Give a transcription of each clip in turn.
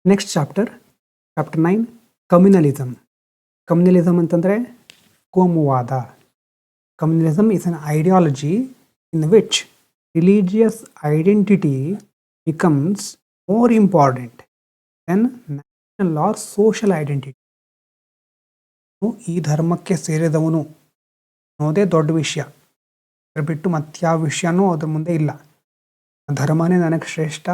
Next chapter 9 communalism. Communalism ಅಂತಂದರೆ ಕೋಮುವಾದ. Communalism is an ideology in which religious identity becomes more important than national or social identity. ಈ ಧರ್ಮಕ್ಕೆ ಸೇರಿದವನು ಅನ್ನೋದೇ ದೊಡ್ಡ ವಿಷಯ, ಅದ್ರ ಬಿಟ್ಟು ಮತ್ಯಾವ ವಿಷಯನೂ ಅದ್ರ ಮುಂದೆ ಇಲ್ಲ. ಧರ್ಮನೇ ನನಗೆ ಶ್ರೇಷ್ಠ,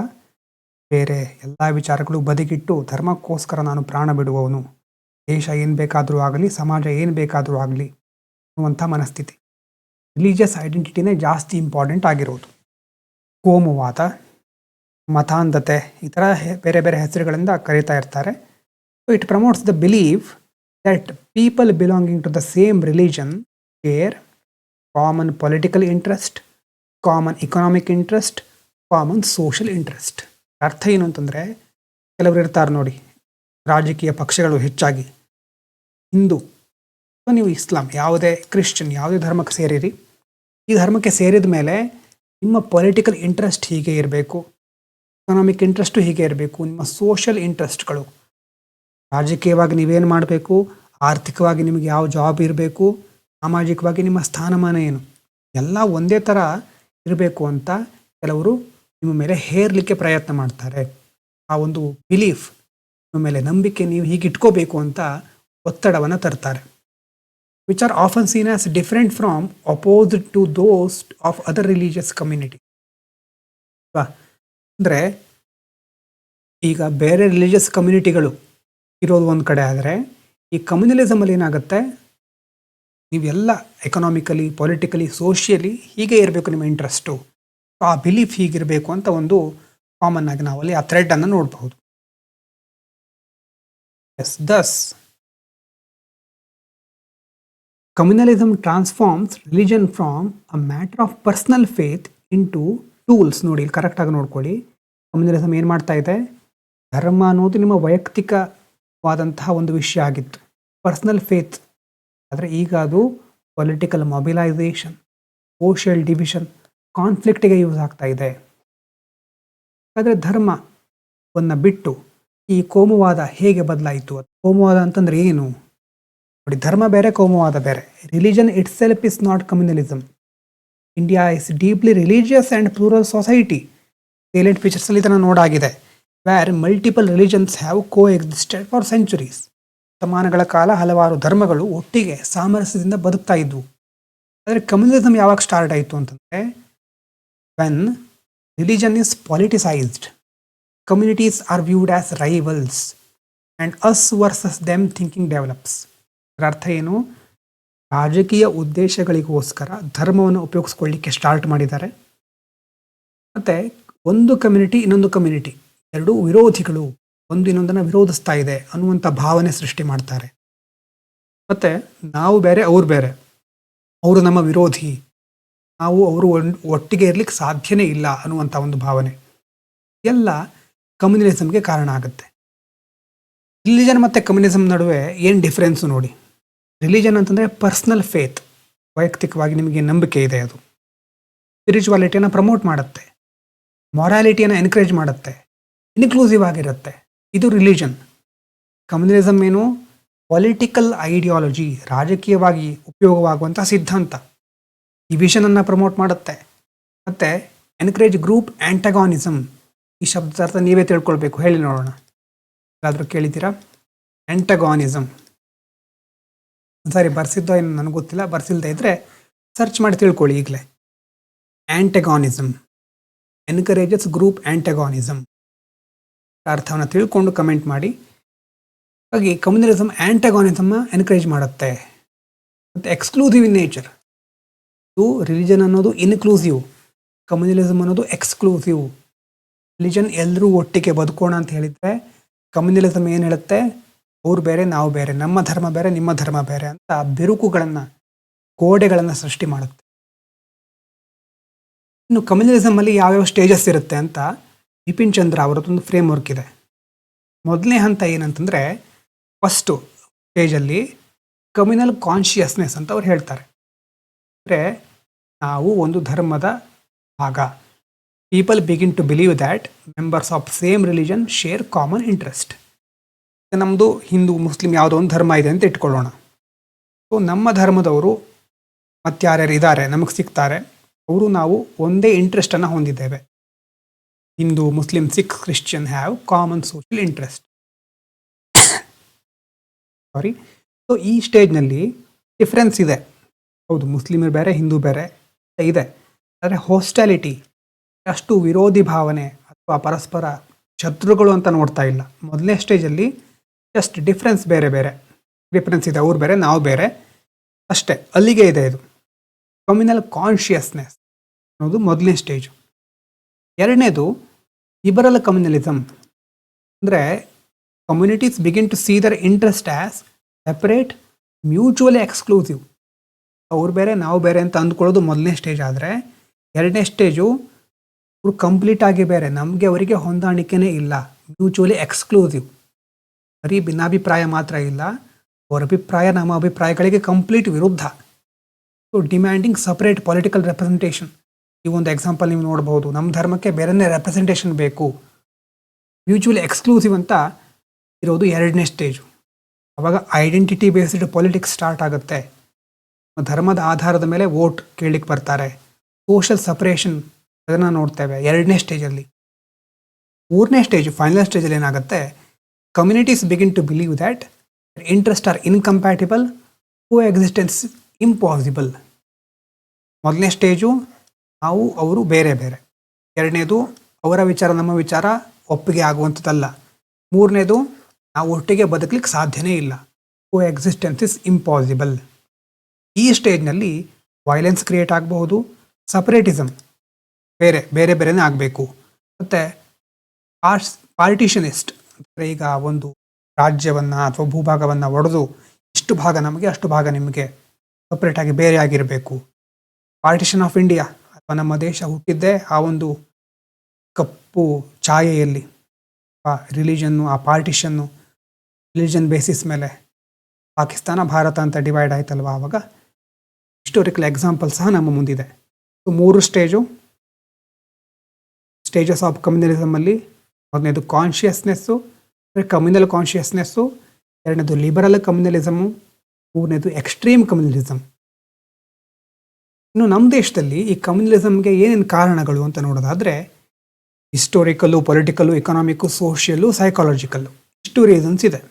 ಬೇರೆ ಎಲ್ಲ ವಿಚಾರಗಳು ಬದಿಗಿಟ್ಟು ಧರ್ಮಕ್ಕೋಸ್ಕರ ನಾನು ಪ್ರಾಣ ಬಿಡುವವನು, ದೇಶ ಏನು ಬೇಕಾದರೂ ಆಗಲಿ, ಸಮಾಜ ಏನು ಬೇಕಾದರೂ ಆಗಲಿ ಅನ್ನುವಂಥ ಮನಸ್ಥಿತಿ. ರಿಲಿಜಿಯಸ್ ಐಡೆಂಟಿಟಿನೇ ಜಾಸ್ತಿ ಇಂಪಾರ್ಟೆಂಟ್ ಆಗಿರೋದು. ಕೋಮುವಾದ, ಮತಾಂಧತೆ, ಈ ಥರ ಬೇರೆ ಬೇರೆ ಹೆಸರುಗಳಿಂದ ಕರೀತಾ ಇರ್ತಾರೆ. It promotes the believe that people belonging to the same religion share common political interest, common economic interest, common social interest. ಅರ್ಥ ಏನು ಅಂತಂದರೆ, ಕೆಲವರು ಇರ್ತಾರೆ ನೋಡಿ, ರಾಜಕೀಯ ಪಕ್ಷಗಳು ಹೆಚ್ಚಾಗಿ ಹಿಂದೂ, ನೀವು ಇಸ್ಲಾಂ, ಯಾವುದೇ ಕ್ರಿಶ್ಚಿಯನ್, ಯಾವುದೇ ಧರ್ಮಕ್ಕೆ ಸೇರಿರಿ. ಈ ಧರ್ಮಕ್ಕೆ ಸೇರಿದ ಮೇಲೆ ನಿಮ್ಮ ಪೊಲಿಟಿಕಲ್ ಇಂಟ್ರೆಸ್ಟ್ ಹೀಗೆ ಇರಬೇಕು, ಎಕನಾಮಿಕ್ ಇಂಟ್ರೆಸ್ಟು ಹೀಗೆ ಇರಬೇಕು, ನಿಮ್ಮ ಸೋಷಲ್ ಇಂಟ್ರೆಸ್ಟ್ಗಳು, ರಾಜಕೀಯವಾಗಿ ನೀವೇನು ಮಾಡಬೇಕು, ಆರ್ಥಿಕವಾಗಿ ನಿಮಗೆ ಯಾವ ಜಾಬ್ ಇರಬೇಕು, ಸಾಮಾಜಿಕವಾಗಿ ನಿಮ್ಮ ಸ್ಥಾನಮಾನ ಏನು, ಎಲ್ಲ ಒಂದೇ ಥರ ಇರಬೇಕು ಅಂತ ಕೆಲವರು ನಿಮ್ಮ ಮೇಲೆ ಹೇರಲಿಕ್ಕೆ ಪ್ರಯತ್ನ ಮಾಡ್ತಾರೆ. ಆ ಒಂದು ಬಿಲೀಫ್, ನಿಮ್ಮ ಮೇಲೆ ನಂಬಿಕೆ ನೀವು ಹೀಗೆ ಇಟ್ಕೋಬೇಕು ಅಂತ ಒತ್ತಡವನ್ನು ತರ್ತಾರೆ. Which are often seen as different from opposite to those of other religious community. ಅಂದರೆ ಈಗ ಬೇರೆ ರಿಲಿಜಿಯಸ್ ಕಮ್ಯುನಿಟಿಗಳು ಇರೋದು ಒಂದು ಕಡೆ ಆದರೆ, ಈ ಕಮ್ಯುನಲಿಸಮಲ್ಲಿ ಏನಾಗುತ್ತೆ, ನೀವೆಲ್ಲ ಎಕನಾಮಿಕಲಿ, ಪೊಲಿಟಿಕಲಿ, ಸೋಷಿಯಲಿ ಹೀಗೆ ಇರಬೇಕು ನಿಮ್ಮ ಇಂಟ್ರೆಸ್ಟು, ಆ ಬಿಲೀಫ್ ಹೀಗಿರಬೇಕು ಅಂತ ಒಂದು ಕಾಮನ್ ಆಗಿ ನಾವಲ್ಲಿ ಆ ಥ್ರೆಡ್ ಅನ್ನು ನೋಡಬಹುದು. Yes, thus communalism transforms religion from a matter of personal faith into tools. ನೋಡಿ, ಇಲ್ಲಿ ಕರೆಕ್ಟಾಗಿ ನೋಡ್ಕೊಳ್ಳಿ. ಕಮ್ಯುನಲಿಸಮ್ ಏನು ಮಾಡ್ತಾ ಇದೆ, ಧರ್ಮ ಅನ್ನೋದು ನಿಮ್ಮ ವೈಯಕ್ತಿಕವಾದಂತಹ ಒಂದು ವಿಷಯ ಆಗಿತ್ತು, ಪರ್ಸನಲ್ ಫೇತ್. ಆದರೆ ಈಗ ಅದು ಪೊಲಿಟಿಕಲ್ ಮೊಬಿಲೈಸೇಷನ್, ಸೋಷಿಯಲ್ ಡಿವಿಷನ್, ಕಾನ್ಫ್ಲಿಕ್ಟಿಗೆ ಯೂಸ್ ಆಗ್ತಾ ಇದೆ. ಆದರೆ ಧರ್ಮವನ್ನು ಬಿಟ್ಟು ಈ ಕೋಮುವಾದ ಹೇಗೆ ಬದಲಾಯಿತು? ಕೋಮುವಾದ ಅಂತಂದ್ರೆ ಏನು ನೋಡಿ, ಧರ್ಮ ಬೇರೆ, ಕೋಮುವಾದ ಬೇರೆ. Religion itself is not communalism. India is deeply religious and plural society. Salient ಫೀಚರ್ಸಲ್ಲಿ ಇದನ್ನು ನೋಡಾಗಿದೆ. Where multiple religions have coexisted for centuries. ಶತಮಾನಗಳ ಕಾಲ ಹಲವಾರು ಧರ್ಮಗಳು ಒಟ್ಟಿಗೆ ಸಾಮರಸ್ಯದಿಂದ ಬದುಕ್ತಾ ಇದ್ವು. ಆದರೆ ಕಮ್ಯುನಲಿಸಮ್ ಯಾವಾಗ ಸ್ಟಾರ್ಟ್ ಆಯಿತು ಅಂತಂದರೆ, when religion is politicized, communities are viewed as rivals and us versus them thinking develops. ಅದರ ಅರ್ಥ ಏನು, ರಾಜಕೀಯ ಉದ್ದೇಶಗಳಿಗೋಸ್ಕರ ಧರ್ಮವನ್ನು ಉಪಯೋಗಿಸ್ಕೊಳ್ಳಿಕ್ಕೆ ಸ್ಟಾರ್ಟ್ ಮಾಡಿದ್ದಾರೆ. ಮತ್ತು ಒಂದು ಕಮ್ಯುನಿಟಿ ಇನ್ನೊಂದು ಕಮ್ಯುನಿಟಿ, ಎರಡೂ ವಿರೋಧಿಗಳು, ಒಂದು ಇನ್ನೊಂದನ್ನು ವಿರೋಧಿಸ್ತಾ ಇದೆ ಅನ್ನುವಂಥ ಭಾವನೆ ಸೃಷ್ಟಿ ಮಾಡ್ತಾರೆ. ಮತ್ತು ನಾವು ಬೇರೆ, ಅವ್ರು ಬೇರೆ, ಅವರು ನಮ್ಮ ವಿರೋಧಿ, ನಾವು ಅವರು ಒಟ್ಟಿಗೆ ಇರಲಿಕ್ಕೆ ಸಾಧ್ಯನೇ ಇಲ್ಲ ಅನ್ನುವಂಥ ಒಂದು ಭಾವನೆ ಎಲ್ಲ ಕಮ್ಯುನಲಿಸಮ್ಗೆ ಕಾರಣ ಆಗುತ್ತೆ. ರಿಲಿಜನ್ ಮತ್ತು ಕಮ್ಯುನಿಸಮ್ ನಡುವೆ ಏನು ಡಿಫ್ರೆನ್ಸು ನೋಡಿ. ರಿಲಿಜನ್ ಅಂತಂದರೆ ಪರ್ಸ್ನಲ್ ಫೇತ್, ವೈಯಕ್ತಿಕವಾಗಿ ನಿಮಗೆ ನಂಬಿಕೆ ಇದೆ, ಅದು ಸ್ಪಿರಿಚುವಾಲಿಟಿಯನ್ನು ಪ್ರಮೋಟ್ ಮಾಡುತ್ತೆ, ಮೊರಾಲಿಟಿಯನ್ನು ಎನ್ಕರೇಜ್ ಮಾಡುತ್ತೆ, ಇನ್ಕ್ಲೂಸಿವ್ ಆಗಿರುತ್ತೆ, ಇದು ರಿಲಿಜನ್. ಕಮ್ಯುನಲಿಸಮ್ ಏನು, ಪೊಲಿಟಿಕಲ್ ಐಡಿಯಾಲಜಿ, ರಾಜಕೀಯವಾಗಿ ಉಪಯೋಗವಾಗುವಂಥ ಸಿದ್ಧಾಂತ, ಡಿವಿಷನನ್ನು ಪ್ರಮೋಟ್ ಮಾಡುತ್ತೆ, ಮತ್ತು ಎನ್ಕರೇಜ್ ಗ್ರೂಪ್ ಆ್ಯಂಟಗಾನಿಸಮ್. ಈ ಶಬ್ದದ ಅರ್ಥ ನೀವೇ ತಿಳ್ಕೊಳ್ಬೇಕು, ಹೇಳಿ ನೋಡೋಣ. ಯಾರಾದರೂ ಕೇಳಿದ್ದೀರಾ? ಆ್ಯಂಟಗಾನಿಸಮ್ ಸರಿ, ಬರ್ಸಿದ್ದೋ ಏನು ನನಗೆ ಗೊತ್ತಿಲ್ಲ, ಬರ್ಸಿಲ್ದೇ ಇದ್ದರೆ ಸರ್ಚ್ ಮಾಡಿ ತಿಳ್ಕೊಳ್ಳಿ ಈಗಲೇ. ಆ್ಯಂಟಗಾನಿಸಮ್ ಎನ್ಕರೇಜಸ್ ಗ್ರೂಪ್ ಆ್ಯಂಟಗಾನಿಸಮ್. ಅರ್ಥವನ್ನು ತಿಳ್ಕೊಂಡು ಕಮೆಂಟ್ ಮಾಡಿ. ಹಾಗೆ ಕಮ್ಯುನಲಿಸಮ್ ಆ್ಯಂಟಗಾನಿಸಮ್ನ ಎನ್ಕರೇಜ್ ಮಾಡುತ್ತೆ. ಮತ್ತು ಎಕ್ಸ್ಕ್ಲೂಸಿವ್ ಇನ್ ನೇಚರ್. ಇದು ರಿಲಿಜನ್ ಅನ್ನೋದು ಇನ್ಕ್ಲೂಸಿವ್, ಕಮ್ಯುನಲಿಸಮ್ ಅನ್ನೋದು ಎಕ್ಸ್ಕ್ಲೂಸಿವ್. ರಿಲಿಜನ್ ಎಲ್ಲರೂ ಒಟ್ಟಿಗೆ ಬದುಕೋಣ ಅಂತ ಹೇಳಿದರೆ, ಕಮ್ಯುನಲಿಸಮ್ ಏನು ಹೇಳುತ್ತೆ, ಅವ್ರು ಬೇರೆ ನಾವು ಬೇರೆ, ನಮ್ಮ ಧರ್ಮ ಬೇರೆ ನಿಮ್ಮ ಧರ್ಮ ಬೇರೆ ಅಂತ ಬಿರುಕುಗಳನ್ನು, ಗೋಡೆಗಳನ್ನು ಸೃಷ್ಟಿ ಮಾಡುತ್ತೆ. ಇನ್ನು ಕಮ್ಯುನಲಿಸಮಲ್ಲಿ ಯಾವ್ಯಾವ ಸ್ಟೇಜಸ್ ಇರುತ್ತೆ ಅಂತ ಬಿಪಿನ್ ಚಂದ್ರ ಅವರದೊಂದು ಫ್ರೇಮ್ ವರ್ಕ್ ಇದೆ. ಮೊದಲನೇ ಹಂತ ಏನಂತಂದರೆ, ಫಸ್ಟು ಸ್ಟೇಜಲ್ಲಿ ಕಮ್ಯುನಲ್ ಕಾನ್ಷಿಯಸ್ನೆಸ್ ಅಂತ ಅವ್ರು ಹೇಳ್ತಾರೆ. ಅಂದರೆ ನಾವು ಒಂದು ಧರ್ಮದ ಭಾಗ, people begin to believe that members of same religion share common interest. ನಮ್ಮದು ಹಿಂದೂ ಮುಸ್ಲಿಂ ಯಾವುದೋ ಒಂದು ಧರ್ಮ ಇದೆ ಅಂತ ಇಟ್ಕೊಳ್ಳೋಣ. ಸೊ ನಮ್ಮ ಧರ್ಮದವರು ಮತ್ತಾರ್ಯಾರು ಇದ್ದಾರೆ ನಮಗೆ ಸಿಗ್ತಾರೆ, ಅವರು ನಾವು ಒಂದೇ ಇಂಟ್ರೆಸ್ಟನ್ನು ಹೊಂದಿದ್ದೇವೆ. Hindu Muslim Sikh Christian have common social interest. Sorry. So ಈ ಸ್ಟೇಜ್ನಲ್ಲಿ ಡಿಫ್ರೆನ್ಸ್ ಇದೆ. ಹೌದು, ಮುಸ್ಲಿಮರು ಬೇರೆ ಹಿಂದೂ ಬೇರೆ ಇದೆ. ಆದರೆ ಹಾಸ್ಟಾಲಿಟಿ, ಅಷ್ಟು ವಿರೋಧಿ ಭಾವನೆ ಅಥವಾ ಪರಸ್ಪರ ಶತ್ರುಗಳು ಅಂತ ನೋಡ್ತಾ ಇಲ್ಲ. ಮೊದಲನೇ ಸ್ಟೇಜಲ್ಲಿ ಜಸ್ಟ್ ಡಿಫ್ರೆನ್ಸ್ ಬೇರೆ ಬೇರೆ ಡಿಫ್ರೆನ್ಸ್ ಇದೆ, ಅವ್ರು ಬೇರೆ ನಾವು ಬೇರೆ ಅಷ್ಟೇ, ಅಲ್ಲಿಗೆ ಇದೆ. ಇದು ಕಮ್ಯುನಲ್ ಕಾನ್ಷಿಯಸ್ನೆಸ್ ಅನ್ನೋದು ಮೊದಲನೇ ಸ್ಟೇಜು. ಎರಡನೇದು ಲಿಬರಲ್ ಕಮ್ಯುನಲಿಸಮ್. ಅಂದರೆ communities begin to see their interest as separate, mutually exclusive. ಅವ್ರು ಬೇರೆ ನಾವು ಬೇರೆ ಅಂತ ಅಂದ್ಕೊಳ್ಳೋದು ಮೊದಲನೇ ಸ್ಟೇಜ್. ಆದರೆ ಎರಡನೇ ಸ್ಟೇಜು ಅವ್ರು ಕಂಪ್ಲೀಟ್ ಆಗಿ ಬೇರೆ, ನಮಗೆ ಅವರಿಗೆ ಹೊಂದಾಣಿಕೆನೇ ಇಲ್ಲ, ಮ್ಯೂಚುವಲಿ ಎಕ್ಸ್ಕ್ಲೂಸಿವ್. ಬರೀ ಭಿನ್ನಾಭಿಪ್ರಾಯ ಮಾತ್ರ ಇಲ್ಲ, ಅವರ ಅಭಿಪ್ರಾಯ ನಮ್ಮ ಅಭಿಪ್ರಾಯಗಳಿಗೆ ಕಂಪ್ಲೀಟ್ ವಿರುದ್ಧ. So demanding separate political representation. ಈ ಒಂದು ಎಕ್ಸಾಂಪಲ್ ನೀವು ನೋಡ್ಬೋದು, ನಮ್ಮ ಧರ್ಮಕ್ಕೆ ಬೇರೆನೇ ರೆಪ್ರೆಸೆಂಟೇಷನ್ ಬೇಕು, ಮ್ಯೂಚುವಲಿ ಎಕ್ಸ್ಕ್ಲೂಸಿವ್ ಅಂತ ಇರೋದು ಎರಡನೇ ಸ್ಟೇಜು. ಆವಾಗ ಐಡೆಂಟಿಟಿ ಬೇಸ್ಡ್ ಪೊಲಿಟಿಕ್ಸ್ ಸ್ಟಾರ್ಟ್ ಆಗುತ್ತೆ. ಧರ್ಮದ ಆಧಾರದ ಮೇಲೆ ವೋಟ್ ಕೇಳಲಿಕ್ಕೆ ಬರ್ತಾರೆ. ಸೋಷಲ್ ಸಪ್ರೇಷನ್ ಅದನ್ನು ನೋಡ್ತೇವೆ ಎರಡನೇ ಸ್ಟೇಜಲ್ಲಿ. ಮೂರನೇ ಸ್ಟೇಜ್, ಫೈನಲ್ ಸ್ಟೇಜಲ್ಲಿ ಏನಾಗುತ್ತೆ, communities begin to believe that interest are incompatible, coexistence impossible. ಮೊದಲನೇ ಸ್ಟೇಜು ನಾವು ಅವರು ಬೇರೆ ಬೇರೆ. ಎರಡನೇದು ಅವರ ವಿಚಾರ ನಮ್ಮ ವಿಚಾರ ಒಪ್ಪಿಗೆ ಆಗುವಂಥದ್ದಲ್ಲ. ಮೂರನೇದು ನಾವು ಒಟ್ಟಿಗೆ ಬದುಕಲಿಕ್ಕೆ ಸಾಧ್ಯನೇ ಇಲ್ಲ, ಕೋ ಎಕ್ಸಿಸ್ಟೆನ್ಸ್ ಇಸ್ ಇಂಪಾಸಿಬಲ್. ಈ ಸ್ಟೇಜ್ನಲ್ಲಿ ವೈಲೆನ್ಸ್ ಕ್ರಿಯೇಟ್ ಆಗಬಹುದು, ಸಪ್ರೇಟಿಸಮ್ ಬೇರೆ ಬೇರೆ ಬೇರೆನೇ ಆಗಬೇಕು, ಮತ್ತು ಪಾರ್ಟಿಷನಿಸ್ಟ್ ಅಂದರೆ ಈಗ ಒಂದು ರಾಜ್ಯವನ್ನು ಅಥವಾ ಭೂಭಾಗವನ್ನು ಒಡೆದು ಇಷ್ಟು ಭಾಗ ನಮಗೆ ಅಷ್ಟು ಭಾಗ ನಿಮಗೆ ಸಪ್ರೇಟಾಗಿ ಬೇರೆ ಆಗಿರಬೇಕು. ಪಾರ್ಟಿಷನ್ ಆಫ್ ಇಂಡಿಯಾ ಅಥವಾ ನಮ್ಮ ದೇಶ ಹುಟ್ಟಿದ್ದೇ ಆ ಒಂದು ಕಪ್ಪು ಛಾಯೆಯಲ್ಲಿ. ಆ ರಿಲಿಜನ್ನು, ಆ ಪಾರ್ಟಿಷನ್ನು ರಿಲಿಜನ್ ಬೇಸಿಸ್ ಮೇಲೆ ಪಾಕಿಸ್ತಾನ ಭಾರತ ಅಂತ ಡಿವೈಡ್ ಆಯ್ತಲ್ವ, ಆವಾಗ ಹಿಸ್ಟೋರಿಕಲ್ ಎಕ್ಸಾಂಪಲ್ ಸಹ ನಮ್ಮ ಮುಂದಿದೆ. ಸೊ ಮೂರು ಸ್ಟೇಜಸ್ ಆಫ್ ಕಮ್ಯುನಲಿಸಮಲ್ಲಿ ಮೊದಲನೇದು ಕಾನ್ಷಿಯಸ್ನೆಸ್ಸು, ಕಮ್ಯುನಲ್ ಕಾನ್ಷಿಯಸ್ನೆಸ್ಸು. ಎರಡನೇದು ಲಿಬರಲ್ ಕಮ್ಯುನಲಿಸಮು. ಮೂರನೇದು ಎಕ್ಸ್ಟ್ರೀಮ್ ಕಮ್ಯುನಲಿಸಮ್. ಇನ್ನು ನಮ್ಮ ದೇಶದಲ್ಲಿ ಈ ಕಮ್ಯುನಲಿಸಮ್ಗೆ ಏನೇನು ಕಾರಣಗಳು ಅಂತ ನೋಡೋದಾದರೆ, ಹಿಸ್ಟೋರಿಕಲ್ಲು, ಪೊಲಿಟಿಕಲ್ಲು, ಎಕನಾಮಿಕ್ಕು, ಸೋಷಿಯಲ್ಲು, ಸೈಕಾಲಜಿಕಲ್ಲು, ಇಷ್ಟು ರೀಸನ್ಸ್ ಇದೆ.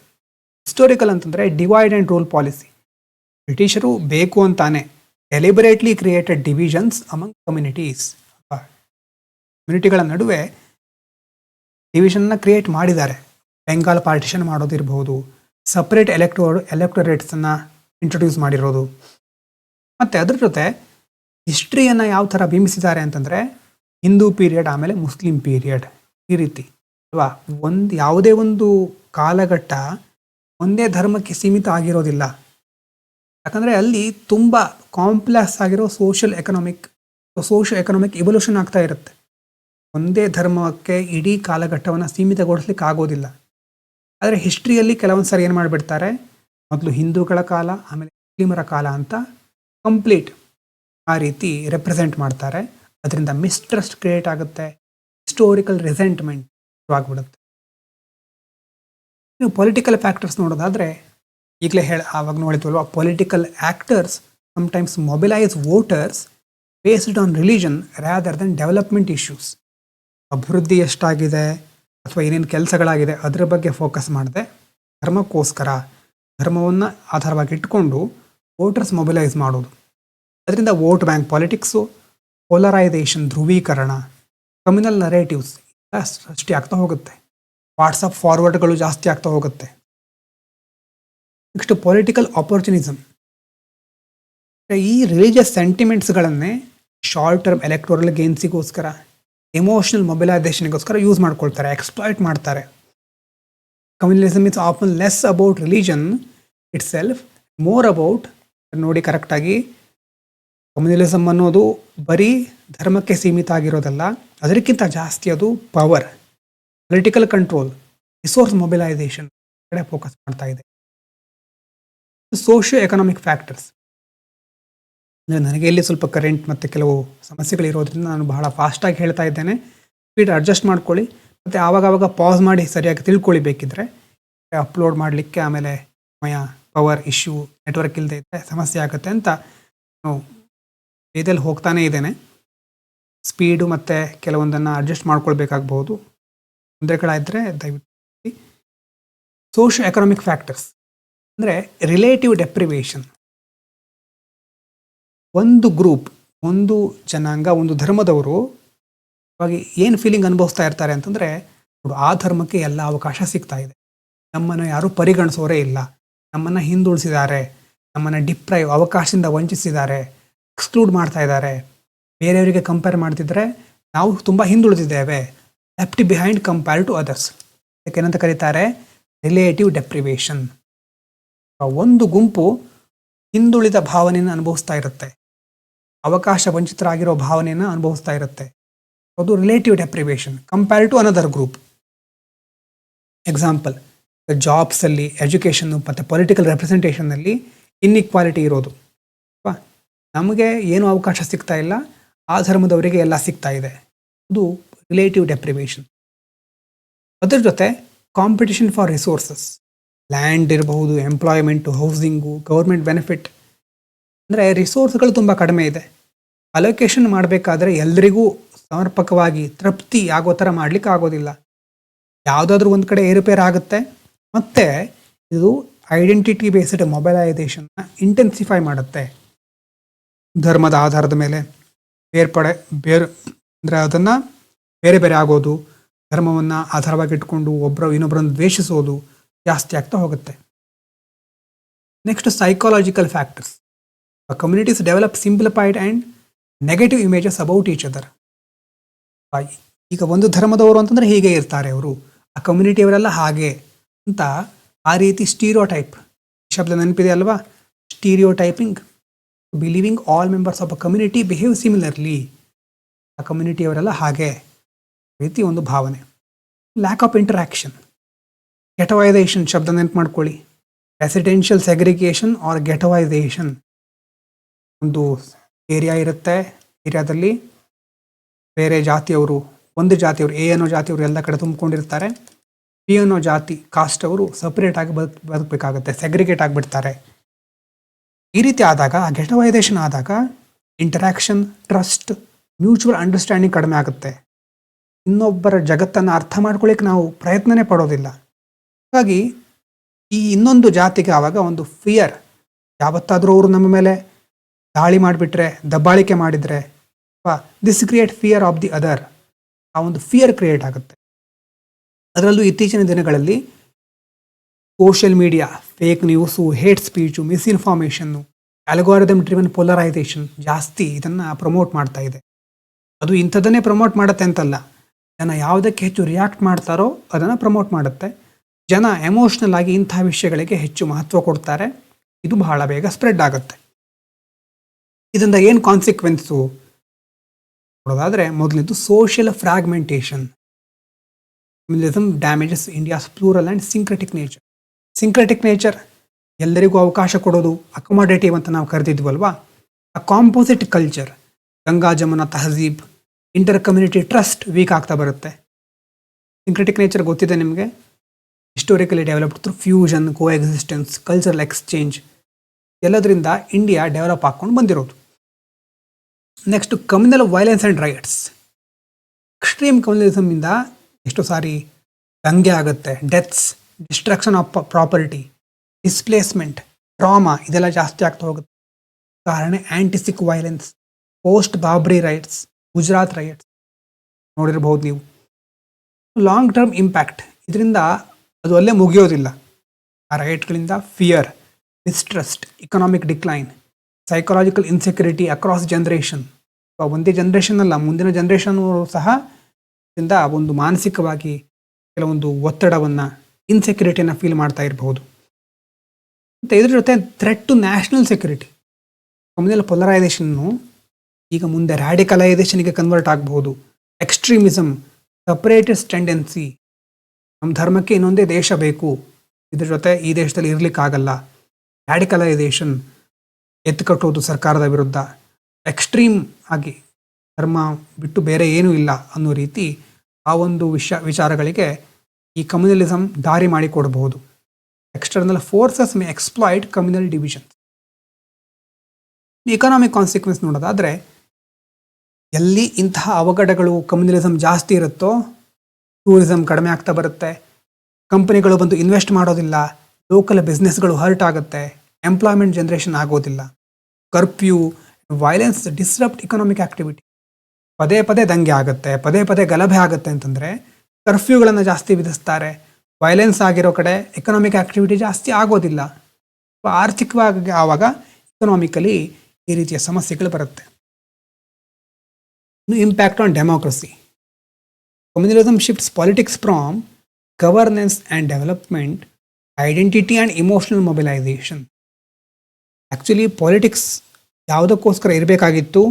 ಹಿಸ್ಟೋರಿಕಲ್ ಅಂತಂದರೆ ಡಿವೈಡ್ ಆ್ಯಂಡ್ ರೂಲ್ ಪಾಲಿಸಿ. ಬ್ರಿಟಿಷರು ಬೇಕು ಅಂತಾನೆ deliberately created divisions among communities. ಕಮ್ಯುನಿಟಿಗಳ ನಡುವೆ ಡಿವಿಷನ್ನ ಕ್ರಿಯೇಟ್ ಮಾಡಿದ್ದಾರೆ. ಬೆಂಗಾಲ್ ಪಾರ್ಟಿಷನ್ ಮಾಡೋದಿರ್ಬೋದು, ಸಪ್ರೇಟ್ ಎಲೆಕ್ಟೊರೇಟ್ಸನ್ನು ಇಂಟ್ರೊಡ್ಯೂಸ್ ಮಾಡಿರೋದು. ಮತ್ತು ಅದ್ರ ಜೊತೆ ಹಿಸ್ಟ್ರಿಯನ್ನು ಯಾವ ಥರ ಬಿಂಬಿಸಿದ್ದಾರೆ ಅಂತಂದರೆ, ಹಿಂದೂ ಪೀರಿಯಡ್ ಆಮೇಲೆ ಮುಸ್ಲಿಂ ಪೀರಿಯಡ್ ಈ ರೀತಿ ಅಲ್ವಾ. ಯಾವುದೇ ಒಂದು ಕಾಲಘಟ್ಟ ಒಂದೇ ಧರ್ಮಕ್ಕೆ ಸೀಮಿತ ಆಗಿರೋದಿಲ್ಲ. ಯಾಕಂದರೆ ಅಲ್ಲಿ ತುಂಬ ಕಾಂಪ್ಲೆಕ್ಸ್ ಆಗಿರೋ ಸೋಷಿಯೋ ಎಕನಾಮಿಕ್ ಇವಲ್ಯೂಷನ್ ಆಗ್ತಾ ಇರುತ್ತೆ. ಒಂದೇ ಧರ್ಮಕ್ಕೆ ಇಡೀ ಕಾಲಘಟ್ಟವನ್ನು ಸೀಮಿತಗೊಳಿಸ್ಲಿಕ್ಕೆ ಆಗೋದಿಲ್ಲ. ಆದರೆ ಹಿಸ್ಟ್ರಿಯಲ್ಲಿ ಕೆಲವೊಂದು ಸರಿ ಏನು ಮಾಡಿಬಿಡ್ತಾರೆ, ಮೊದಲು ಹಿಂದೂಗಳ ಕಾಲ ಆಮೇಲೆ ಮುಸ್ಲಿಮರ ಕಾಲ ಅಂತ ಕಂಪ್ಲೀಟ್ ಆ ರೀತಿ ರೆಪ್ರೆಸೆಂಟ್ ಮಾಡ್ತಾರೆ. ಅದರಿಂದ ಮಿಸ್ಟ್ರಸ್ಟ್ ಕ್ರಿಯೇಟ್ ಆಗುತ್ತೆ, ಹಿಸ್ಟೋರಿಕಲ್ ರಿಸೆಂಟ್ಮೆಂಟ್ ಆಗಿಬಿಡುತ್ತೆ. ನೀವು ಪೊಲಿಟಿಕಲ್ ಫ್ಯಾಕ್ಟರ್ಸ್ ನೋಡೋದಾದರೆ, ಈಗಲೇ ಆವಾಗ ನೋಡಿದ್ವಲ್ವ, political actors sometimes mobilise voters based on religion rather than development issues. ಅಭಿವೃದ್ಧಿ ಎಷ್ಟಾಗಿದೆ ಅಥವಾ ಏನೇನು ಕೆಲಸಗಳಾಗಿದೆ ಅದರ ಬಗ್ಗೆ ಫೋಕಸ್ ಮಾಡದೆ ಧರ್ಮಕ್ಕೋಸ್ಕರ, ಧರ್ಮವನ್ನು ಆಧಾರವಾಗಿ ಇಟ್ಕೊಂಡು ವೋಟರ್ಸ್ ಮೊಬಿಲೈಸ್ ಮಾಡೋದು. ಅದರಿಂದ ವೋಟ್ ಬ್ಯಾಂಕ್ ಪಾಲಿಟಿಕ್ಸು, ಪೋಲರೈಸೇಷನ್, ಧ್ರುವೀಕರಣ, ಕಮ್ಯುನಲ್ ನರೇಟಿವ್ಸ್ ಸೃಷ್ಟಿ ಆಗ್ತಾ ಹೋಗುತ್ತೆ. ವಾಟ್ಸಪ್ ಫಾರ್ವರ್ಡ್ಗಳು ಜಾಸ್ತಿ ಆಗ್ತಾ ಹೋಗುತ್ತೆ. Next political opportunism. ಈ ರಿಲಿಜಿಯಸ್ ಸೆಂಟಿಮೆಂಟ್ಸ್ಗಳನ್ನೇ ಶಾರ್ಟ್ ಟರ್ಮ್ ಎಲೆಕ್ಟೋರಲ್ ಗೇನ್ಸಿಗೋಸ್ಕರ, ಎಮೋಷನಲ್ ಮೊಬಿಲೈಸೇಷನ್ಗೋಸ್ಕರ ಯೂಸ್ ಮಾಡ್ಕೊಳ್ತಾರೆ, ಎಕ್ಸ್ಪ್ಲಾಯ್ಟ್ ಮಾಡ್ತಾರೆ. Communalism is often less about religion itself, more about, ನೋಡಿ ಕರೆಕ್ಟಾಗಿ, ಕಮ್ಯುನಲಿಸಮ್ ಅನ್ನೋದು ಬರೀ ಧರ್ಮಕ್ಕೆ ಸೀಮಿತ ಆಗಿರೋದಲ್ಲ, ಅದಕ್ಕಿಂತ ಜಾಸ್ತಿ ಅದು power, political control, resource mobilisation ಕಡೆ ಫೋಕಸ್ ಮಾಡ್ತಾ ಇದೆ. Socio economic factors. ಅಂದರೆ ನನಗೆ ಇಲ್ಲಿ ಸ್ವಲ್ಪ ಕರೆಂಟ್ ಮತ್ತು ಕೆಲವು ಸಮಸ್ಯೆಗಳಿರೋದ್ರಿಂದ ನಾನು ಬಹಳ ಫಾಸ್ಟಾಗಿ ಹೇಳ್ತಾ ಇದ್ದೇನೆ. ಸ್ಪೀಡ್ ಅಡ್ಜಸ್ಟ್ ಮಾಡ್ಕೊಳ್ಳಿ ಮತ್ತು ಆವಾಗವಾಗ ಪಾಸ್ ಮಾಡಿ ಸರಿಯಾಗಿ ತಿಳ್ಕೊಳ್ಳಿ ಬೇಕಿದ್ದರೆ. ಅಪ್ಲೋಡ್ ಮಾಡಲಿಕ್ಕೆ ಆಮೇಲೆ ಪವರ್ ಇಶ್ಯೂ ನೆಟ್ವರ್ಕ್ ಇಲ್ಲದೆ ಇದ್ದರೆ ಸಮಸ್ಯೆ ಆಗುತ್ತೆ ಅಂತ ನಾನು ಇದಲ್ಲಿ ಹೋಗ್ತಾನೇ ಇದ್ದೇನೆ. ಸ್ಪೀಡು ಮತ್ತು ಕೆಲವೊಂದನ್ನು ಅಡ್ಜಸ್ಟ್ ಮಾಡ್ಕೊಳ್ಬೇಕಾಗ್ಬೋದು. ತೊಂದರೆಗಳಾದರೆ ದಯವಿಟ್ಟು ಸೋಷಿಯೋ ಎಕನಾಮಿಕ್ ಫ್ಯಾಕ್ಟರ್ಸ್ ಅಂದರೆ ರಿಲೇಟಿವ್ ಡೆಪ್ರಿವೇಷನ್. ಒಂದು ಗ್ರೂಪ್, ಒಂದು ಜನಾಂಗ, ಒಂದು ಧರ್ಮದವರು ಇವಾಗ ಏನು ಫೀಲಿಂಗ್ ಅನುಭವಿಸ್ತಾ ಇರ್ತಾರೆ ಅಂತಂದರೆ, ಆ ಧರ್ಮಕ್ಕೆ ಎಲ್ಲ ಅವಕಾಶ ಸಿಗ್ತಾ ಇದೆ, ನಮ್ಮನ್ನು ಯಾರೂ ಪರಿಗಣಿಸೋರೇ ಇಲ್ಲ, ನಮ್ಮನ್ನು ಹಿಂದುಳಿಸಿದ್ದಾರೆ, ನಮ್ಮನ್ನು ಡಿಪ್ರೈವ್ ಅವಕಾಶದಿಂದ ವಂಚಿಸಿದ್ದಾರೆ, ಎಕ್ಸ್ಕ್ಲೂಡ್ ಮಾಡ್ತಾ ಇದ್ದಾರೆ, ಬೇರೆಯವರಿಗೆ ಕಂಪೇರ್ ಮಾಡ್ತಿದ್ರೆ ನಾವು ತುಂಬ ಹಿಂದುಳಿದಿದ್ದೇವೆ, left behind compare to others. ಏನಂತ ಕರೀತಾರೆ? Relative deprivation. ಒಂದು ಗುಂಪು ಹಿಂದುಳಿದ ಭಾವನೆಯನ್ನು ಅನುಭವಿಸ್ತಾ ಇರುತ್ತೆ, ಅವಕಾಶ ವಂಚಿತರಾಗಿರೋ ಭಾವನೆಯನ್ನು ಅನುಭವಿಸ್ತಾ ಇರುತ್ತೆ. ಅದು relative deprivation compare to another group. Example, ಜಾಬ್ಸಲ್ಲಿ, ಎಜುಕೇಷನ್ನು ಮತ್ತು ಪೊಲಿಟಿಕಲ್ ರೆಪ್ರೆಸೆಂಟೇಷನ್ನಲ್ಲಿ ಇನ್ಇಕ್ವಾಲಿಟಿ ಇರೋದು. ನಮಗೆ ಏನೂ ಅವಕಾಶ ಸಿಗ್ತಾ ಇಲ್ಲ, ಆ ಧರ್ಮದವರಿಗೆ ಎಲ್ಲ ಸಿಗ್ತಾ ಇದೆ. ಅದು ರಿಲೇಟಿವ್ ಡೆಪ್ರಿವೇಷನ್. ಅದರ ಜೊತೆ ಕಾಂಪಿಟಿಷನ್ ಫಾರ್ ರಿಸೋರ್ಸಸ್, ಲ್ಯಾಂಡ್ ಇರಬಹುದು, ಎಂಪ್ಲಾಯ್ಮೆಂಟು, ಹೌಸಿಂಗು, ಗೌರ್ಮೆಂಟ್ ಬೆನಿಫಿಟ್. ಅಂದರೆ ರಿಸೋರ್ಸ್ಗಳು ತುಂಬ ಕಡಿಮೆ ಇದೆ, ಅಲೋಕೇಶನ್ ಮಾಡಬೇಕಾದ್ರೆ ಎಲ್ಲರಿಗೂ ಸಮರ್ಪಕವಾಗಿ ತೃಪ್ತಿ ಆಗೋ ಥರ ಮಾಡಲಿಕ್ಕೆ ಆಗೋದಿಲ್ಲ. ಯಾವುದಾದ್ರೂ ಒಂದು ಕಡೆ ಏರುಪೇರು ಆಗುತ್ತೆ. ಮತ್ತು ಇದು ಐಡೆಂಟಿಟಿ ಬೇಸ್ಡ್ ಮೊಬೈಲೈಸೇಷನ್ನ ಇಂಟೆನ್ಸಿಫೈ ಮಾಡುತ್ತೆ. ಧರ್ಮದ ಆಧಾರದ ಮೇಲೆ ಅಂದರೆ ಅದನ್ನು ಬೇರೆ ಬೇರೆ ಆಗೋದು, ಧರ್ಮವನ್ನು ಆಧಾರವಾಗಿ ಇಟ್ಕೊಂಡು ಇನ್ನೊಬ್ಬರನ್ನು ದ್ವೇಷಿಸೋದು ಜಾಸ್ತಿ ಆಗ್ತಾ ಹೋಗುತ್ತೆ. Next, psychological factors. Communities develop simplified and negative images about each other. ಈಗ ಒಂದು ಧರ್ಮದವರು ಅಂತಂದರೆ ಹೀಗೆ ಇರ್ತಾರೆ ಅವರು, ಆ ಕಮ್ಯುನಿಟಿಯವರೆಲ್ಲ ಹಾಗೆ ಅಂತ ಆ ರೀತಿ ಸ್ಟೀರಿಯೋಟೈಪ್ ಶಬ್ದ ನೆನಪಿದೆ ಅಲ್ವಾ? Stereotyping, believing all members of a community behave similarly. ಆ ಕಮ್ಯುನಿಟಿಯವರೆಲ್ಲ ಹಾಗೆ ರೀತಿ ಒಂದು ಭಾವನೆ. ಲ್ಯಾಕ್ ಆಫ್ ಇಂಟರಾಕ್ಷನ್, ಗೆಟವೈಸೇಷನ್ ಶಬ್ದ ನೆನಪು ಮಾಡ್ಕೊಳ್ಳಿ. Residential segregation or ghettoisation. ಒಂದು ಏರಿಯಾ ಇರುತ್ತೆ, ಏರಿಯಾದಲ್ಲಿ ಬೇರೆ ಜಾತಿಯವರು, ಒಂದು ಜಾತಿಯವರು, ಎ ಅನ್ನೋ ಜಾತಿಯವರು ಎಲ್ಲ ಕಡೆ ತುಂಬಿಕೊಂಡಿರ್ತಾರೆ, ಬಿ ಅನ್ನೋ ಜಾತಿ ಕಾಸ್ಟ್ ಅವರು ಸಪ್ರೇಟಾಗಿ ಬದುಕಬೇಕಾಗುತ್ತೆ, ಸೆಗ್ರಿಗೇಟ್ ಆಗಿಬಿಡ್ತಾರೆ. ಈ ರೀತಿ ಆದಾಗ, ಆ ಗೆಟವೈಸೇಷನ್ ಆದಾಗ ಇಂಟರಾಕ್ಷನ್, ಟ್ರಸ್ಟ್, ಮ್ಯೂಚುವಲ್ ಅಂಡರ್ಸ್ಟ್ಯಾಂಡಿಂಗ್ ಕಡಿಮೆ ಆಗುತ್ತೆ. ಇನ್ನೊಬ್ಬರ ಜಗತ್ತನ್ನು ಅರ್ಥ ಮಾಡ್ಕೊಳ್ಳಿಕ್ಕೆ ನಾವು ಪ್ರಯತ್ನನೇ ಪಡೋದಿಲ್ಲ. ಹಾಗಾಗಿ ಈ ಇನ್ನೊಂದು ಜಾತಿಗೆ ಆವಾಗ ಒಂದು ಫಿಯರ್, ಯಾವತ್ತಾದರೂ ಅವರು ನಮ್ಮ ಮೇಲೆ ದಾಳಿ ಮಾಡಿಬಿಟ್ರೆ, ದಬ್ಬಾಳಿಕೆ ಮಾಡಿದರೆ, this create fear of the other. ಆ ಒಂದು ಫಿಯರ್ ಕ್ರಿಯೇಟ್ ಆಗುತ್ತೆ. ಅದರಲ್ಲೂ ಇತ್ತೀಚಿನ ದಿನಗಳಲ್ಲಿ social media, fake news, hate speech, ಮಿಸ್ಇನ್ಫಾರ್ಮೇಷನ್ನು, ಅಲ್ಗಾರಿದಮ್ ಡ್ರಿವನ್ ಪೊಲರೈಸೇಷನ್ ಜಾಸ್ತಿ ಇದನ್ನು ಪ್ರಮೋಟ್ ಮಾಡ್ತಾ ಇದೆ. ಅದು ಇಂಥದ್ದನ್ನೇ ಪ್ರಮೋಟ್ ಮಾಡುತ್ತೆ ಅಂತಲ್ಲ, ಜನ ಯಾವುದಕ್ಕೆ ಹೆಚ್ಚು ರಿಯಾಕ್ಟ್ ಮಾಡ್ತಾರೋ ಅದನ್ನು ಪ್ರಮೋಟ್ ಮಾಡುತ್ತೆ. ಜನ ಎಮೋಷ್ನಲ್ ಆಗಿ ಇಂಥ ವಿಷಯಗಳಿಗೆ ಹೆಚ್ಚು ಮಹತ್ವ ಕೊಡ್ತಾರೆ. ಇದು ಬಹಳ ಬೇಗ ಸ್ಪ್ರೆಡ್ ಆಗುತ್ತೆ. ಇದರಿಂದ ಏನು ಕಾನ್ಸಿಕ್ವೆನ್ಸು ನೋಡೋದಾದರೆ, ಮೊದಲಿದ್ದು social fragmentation. Communism damages India's plural and syncretic nature. Syncretic nature, ಎಲ್ಲರಿಗೂ ಅವಕಾಶ ಕೊಡೋದು, ಅಕೊಮಡೇಟಿವ್ ಅಂತ ನಾವು ಕರೆದಿದ್ವಲ್ವಾ. ಆ composite culture, Ganga Jamuna tehzeeb, inter community trust weak ಆಗ್ತಾ ಬರುತ್ತೆ. ಸಿಂಕ್ರೆಟಿಕ್ ನೇಚರ್ ಗೊತ್ತಿದೆ ನಿಮಗೆ, historically developed through fusion, coexistence, cultural exchange, ಎಲ್ಲದರಿಂದ ಇಂಡಿಯಾ ಡೆವಲಪ್ ಆಗ್ಕೊಂಡು ಬಂದಿರೋದು. Next, communal violence and riots. Extreme ಕಮ್ಯುನಲಿಸಮ್ಮಿಂದ ಎಷ್ಟೋ ಸಾರಿ ದಂಗೆ ಆಗುತ್ತೆ, deaths, destruction of property, displacement, trauma ಇದೆಲ್ಲ ಜಾಸ್ತಿ ಆಗ್ತಾ ಹೋಗುತ್ತೆ. ಕಾರಣ ಆ್ಯಂಟಿಸಿಕ್ violence, post Babri rights, Gujarat rights ನೋಡಿರ್ಬೋದು ನೀವು. ಲಾಂಗ್ ಟರ್ಮ್ ಇಂಪ್ಯಾಕ್ಟ್, ಇದರಿಂದ ಅದು ಅಲ್ಲೇ ಮುಗಿಯೋದಿಲ್ಲ. ಆ ರೈಟ್ಗಳಿಂದ fear, mistrust, economic decline, psychological insecurity across generation. ಒಂದೇ ಜನ್ರೇಷನ್ ಅಲ್ಲ, ಮುಂದಿನ ಜನ್ರೇಷನ್ ಸಹ ಇದರಿಂದ ಒಂದು ಮಾನಸಿಕವಾಗಿ ಕೆಲವೊಂದು ಒತ್ತಡವನ್ನು, ಇನ್ಸೆಕ್ಯೂರಿಟಿಯನ್ನು ಫೀಲ್ ಮಾಡ್ತಾ ಇರಬಹುದು. ಮತ್ತು ಇದ್ರ ಜೊತೆ threat to national security. Communal ಪೊಲರೈಸೇಷನ್ನು ಈಗ ಮುಂದೆ ರ್ಯಾಡಿಕಲೈಸೇಷನ್ಗೆ ಕನ್ವರ್ಟ್ ಆಗಬಹುದು. ಎಕ್ಸ್ಟ್ರೀಮಿಸಮ್, ಸಪ್ರೇಟಿಸ್ಟ್ ಟೆಂಡೆನ್ಸಿ, ನಮ್ಮ ಧರ್ಮಕ್ಕೆ ಇನ್ನೊಂದೇ ದೇಶ ಬೇಕು, ಇದ್ರ ಜೊತೆ ಈ ದೇಶದಲ್ಲಿ ಇರಲಿಕ್ಕಾಗಲ್ಲ. ರ್ಯಾಡಿಕಲೈಸೇಷನ್, ಎತ್ತುಕಟ್ಟೋದು ಸರ್ಕಾರದ ವಿರುದ್ಧ, ಎಕ್ಸ್ಟ್ರೀಮ್ ಆಗಿ ಧರ್ಮ ಬಿಟ್ಟು ಬೇರೆ ಏನೂ ಇಲ್ಲ ಅನ್ನೋ ರೀತಿ ಆ ಒಂದು ವಿಚಾರಗಳಿಗೆ ಈ ಕಮ್ಯುನಲಿಸಮ್ ದಾರಿ ಮಾಡಿಕೊಡಬಹುದು. External forces may exploit communal division. Economic consequence ನೋಡೋದಾದರೆ, ಎಲ್ಲಿ ಇಂತಹ ಅವಘಡಗಳು ಕಮ್ಯುನಲಿಸಮ್ ಜಾಸ್ತಿ ಇರುತ್ತೋ ಟೂರಿಸಮ್ ಕಡಿಮೆ ಆಗ್ತಾ ಬರುತ್ತೆ, ಕಂಪನಿಗಳು ಬಂದು ಇನ್ವೆಸ್ಟ್ ಮಾಡೋದಿಲ್ಲ, ಲೋಕಲ್ ಬಿಸ್ನೆಸ್ಗಳು ಹರ್ಟ್ ಆಗುತ್ತೆ, ಎಂಪ್ಲಾಯ್ಮೆಂಟ್ ಜನರೇಷನ್ ಆಗೋದಿಲ್ಲ, curfew, violence disrupt economic activity. ಪದೇ ಪದೇ ದಂಗೆ ಆಗುತ್ತೆ, ಪದೇ ಪದೇ ಗಲಭೆ ಆಗುತ್ತೆ ಅಂತಂದರೆ ಕರ್ಫ್ಯೂಗಳನ್ನು ಜಾಸ್ತಿ ವಿಧಿಸ್ತಾರೆ. ವೈಲೆನ್ಸ್ ಆಗಿರೋ ಕಡೆ ಎಕನಾಮಿಕ್ ಆಕ್ಟಿವಿಟಿ ಜಾಸ್ತಿ ಆಗೋದಿಲ್ಲ. ಆರ್ಥಿಕವಾಗಿ ಆವಾಗ ಇಕನಾಮಿಕಲಿ ಈ ರೀತಿಯ ಸಮಸ್ಯೆಗಳು ಬರುತ್ತೆ. ಇನ್ನು impact on democracy. Communalism shifts politics from governance and development, identity and emotional mobilisation. Actually politics ಯಾವುದಕ್ಕೋಸ್ಕರ ಇರಬೇಕಾಗಿತ್ತು?